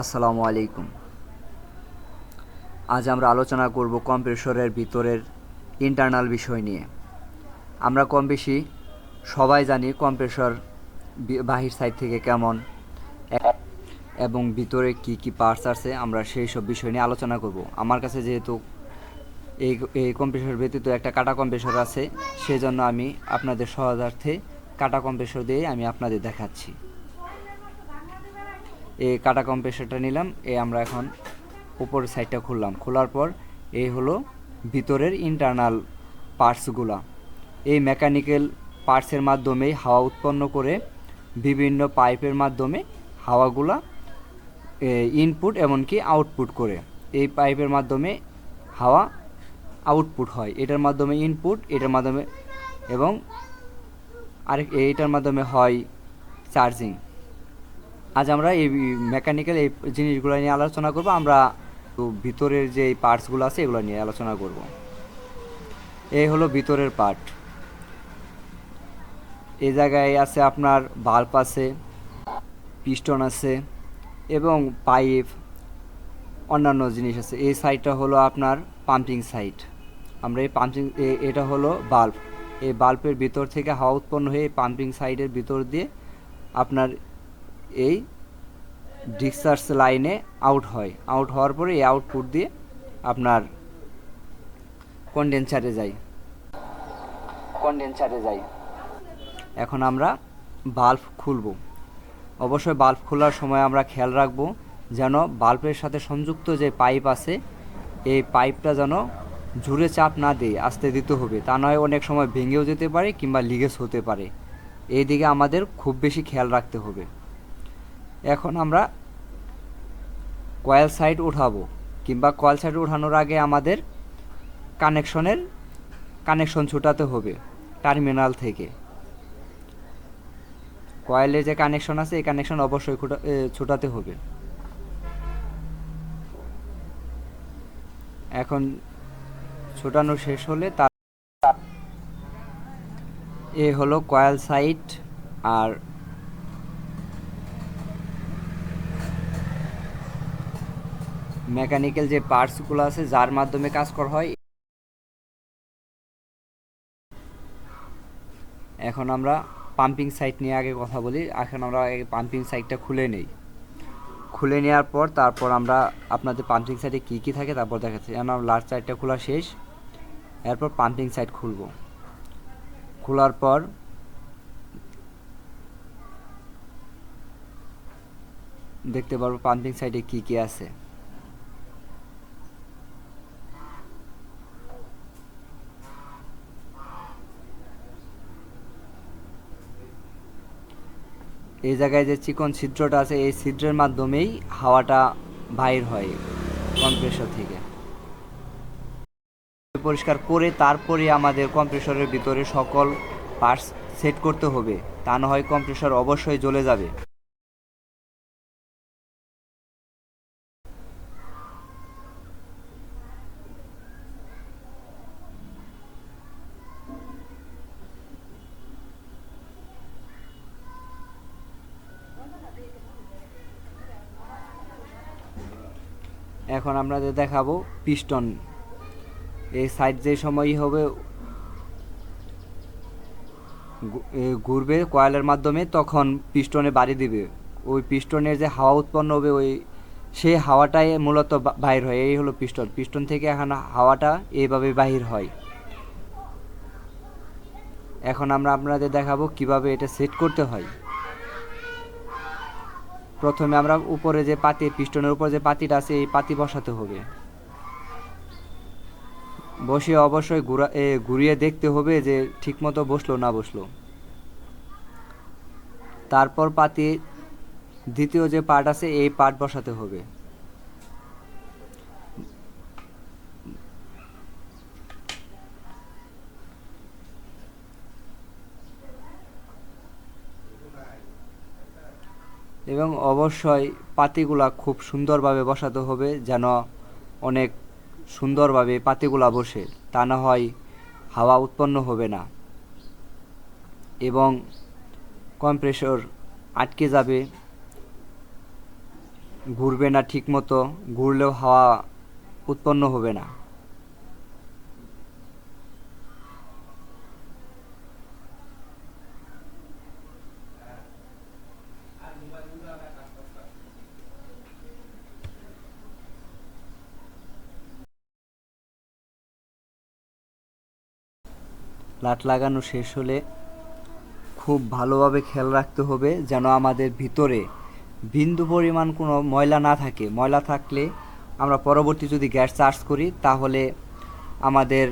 আসসালামু আলাইকুম। আজ আমরা আলোচনা করব কম্প্রেসরের ভিতরের ইন্টারনাল বিষয় নিয়ে। আমরা কম বেশি সবাই জানি কম্প্রেসর বাহির সাইড থেকে কেমন এবং ভিতরে কি কি পার্টস আছে, আমরা সেই সব বিষয় নিয়ে আলোচনা করব। আমার কাছে যেহেতু এই এই কম্প্রেসর ব্যতীত একটা কাটা কম্প্রেসর আছে, সেজন্য আমি আপনাদের সহায়ার্থে কাটা কম্প্রেসর দিয়ে আমি আপনাদের দেখাচ্ছি। এই কাটা কম্প্রেসরটা নিলাম, আমরা এখন উপরের সাইডটা খুললাম। খোলার পর এই হলো ভিতরের ইন্টারনাল পার্টসগুলা। এই মেকানিক্যাল পার্টসের মাধ্যমেই হাওয়া উৎপন্ন করে বিভিন্ন পাইপের মাধ্যমে হাওয়াগুলা ইনপুট এমনকি আউটপুট করে। এই পাইপের মাধ্যমে হাওয়া আউটপুট হয়, এটার মাধ্যমে ইনপুট, এটার মাধ্যমে এবং এইটার মাধ্যমে হয় চার্জিং। আজ আমরা এই মেকানিক্যাল এই জিনিসগুলো নিয়ে আলোচনা করব। আমরা ভিতরের যে পার্টসগুলো আছে এগুলো নিয়ে আলোচনা করব। এই হলো ভিতরের পার্ট। এই জায়গায় আছে আপনার বাল্ব আছে, পিস্টন আছে এবং পাইপ, অন্যান্য জিনিস আছে। এই সাইডটা হলো আপনার পাম্পিং সাইড। আমরা এই এটা হলো বাল্ব। এই বাল্বের ভিতর থেকে হাওয়া উৎপন্ন হয়ে পাম্পিং সাইডের ভিতর দিয়ে আপনার এই ডিসচার্জ লাইনে আউট হয়। আউট হওয়ার পরে এই আউটপুট দিয়ে আপনার কন্ডেন্সারে যায়। এখন আমরা বাল্ব খুলব। অবশ্যই বাল্ব খোলার সময় আমরা খেয়াল রাখব যেন বাল্বের সাথে সংযুক্ত যে পাইপ আছে এই পাইপটা যেন জোরে চাপ না দেয়, আস্তে দিতে হবে। তা নয় অনেক সময় ভেঙেও যেতে পারে কিংবা লিকেজ হতে পারে। এই দিকে আমাদের খুব বেশি খেয়াল রাখতে হবে। এখন আমরা কয়েল সাইড উঠাবো, কিংবা কয়েল সাইড উঠানোর আগে আমাদের কানেকশন ছুটাতে হবে টার্মিনাল থেকে। কয়েলের যে কানেকশন আছে এই কানেকশন অবশ্যই ছুটাতে হবে। এখন ছুটানো শেষ হলে তার এ হলো কয়েল সাইড। আর মেকানিক্যাল যে পার্টসগুলো আছে যার মাধ্যমে কাজ করা হয়। এখন আমরা পাম্পিং সাইড নিয়ে আগে কথা বলি। এখন আমরা পাম্পিং সাইডটা খুলে নেওয়ার পর তারপর আমরা আপনাদের পাম্পিং সাইডে কী কী থাকে তারপর দেখাচ্ছি। এখন আমরা লাস্ট সাইডটা খোলা শেষ, এরপর পাম্পিং সাইড খোলার পর দেখতে পারবো পাম্পিং সাইডে কী কী আছে। এই জায়গায় যে চিকন ছিদ্রটা আছে এই ছিদ্রের মাধ্যমেই হাওয়াটা বাইর হয় কম্প্রেসর থেকে। পরিষ্কার করে তারপরে আমাদের কম্প্রেসরের ভিতরে সকল পার্টস সেট করতে হবে, তা না হয় কম্প্রেসর অবশ্যই জ্বলে যাবে। এখন আমরা দেখাবো পিস্টন। এই সাইড যে সময়ই হবে ঘুরবে কয়েলের মাধ্যমে, তখন পিস্টনে বাড়ি দিবে। ওই পিস্টনের যে হাওয়া উৎপন্ন হবে সেই হাওয়াটাই মূলত বাহির হয়। এই হলো পিস্টন থেকে এখন হাওয়াটা এইভাবে বাহির হয়। এখন আমরা আপনাদের দেখাবো কিভাবে এটা সেট করতে হয়। প্রথমে আমরা উপরে যে পিস্টনের উপর যে পাতিটা আছে এই পাতি বসাতে হবে। বসিয়ে অবশ্যই ঘুরিয়ে দেখতে হবে যে ঠিকমতো বসলো না বসলো। তারপর দ্বিতীয় যে পার্ট আছে এই পার্ট বসাতে হবে। এবং অবশ্যই পাতিগুলা খুব সুন্দরভাবে বসাতে হবে যেন অনেক সুন্দরভাবে পাতিগুলা বসে, তা না হয় হাওয়া উৎপন্ন হবে না এবং কম্প্রেসর আটকে যাবে। ঘুরবে না ঠিক মতো, ঘুরলেও হাওয়া উৎপন্ন হবে না। লাট লাগানো শেষ হলে খুব ভালোভাবে খেয়াল রাখতে হবে যেন আমাদের ভিতরে বিন্দু পরিমাণ কোনো ময়লা না থাকে। ময়লা থাকলে আমরা পরবর্তী যদি গ্যাস চার্জ করি তাহলে আমাদের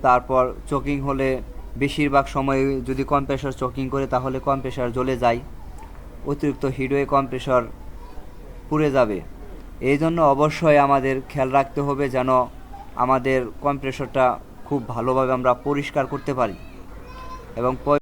তারপর চোকিং হলে বেশিরভাগ সময় যদি কম্প্রেসর চোকিং করে তাহলে কম্প্রেসর জ্বলে যায়, অতিরিক্ত হিট হয়ে কম্প্রেসর পুড়ে যাবে। এই জন্য অবশ্যই আমাদের খেয়াল রাখতে হবে যেন আমাদের কম্প্রেসরটা খুব ভালোভাবে আমরা পরিষ্কার করতে পারি এবং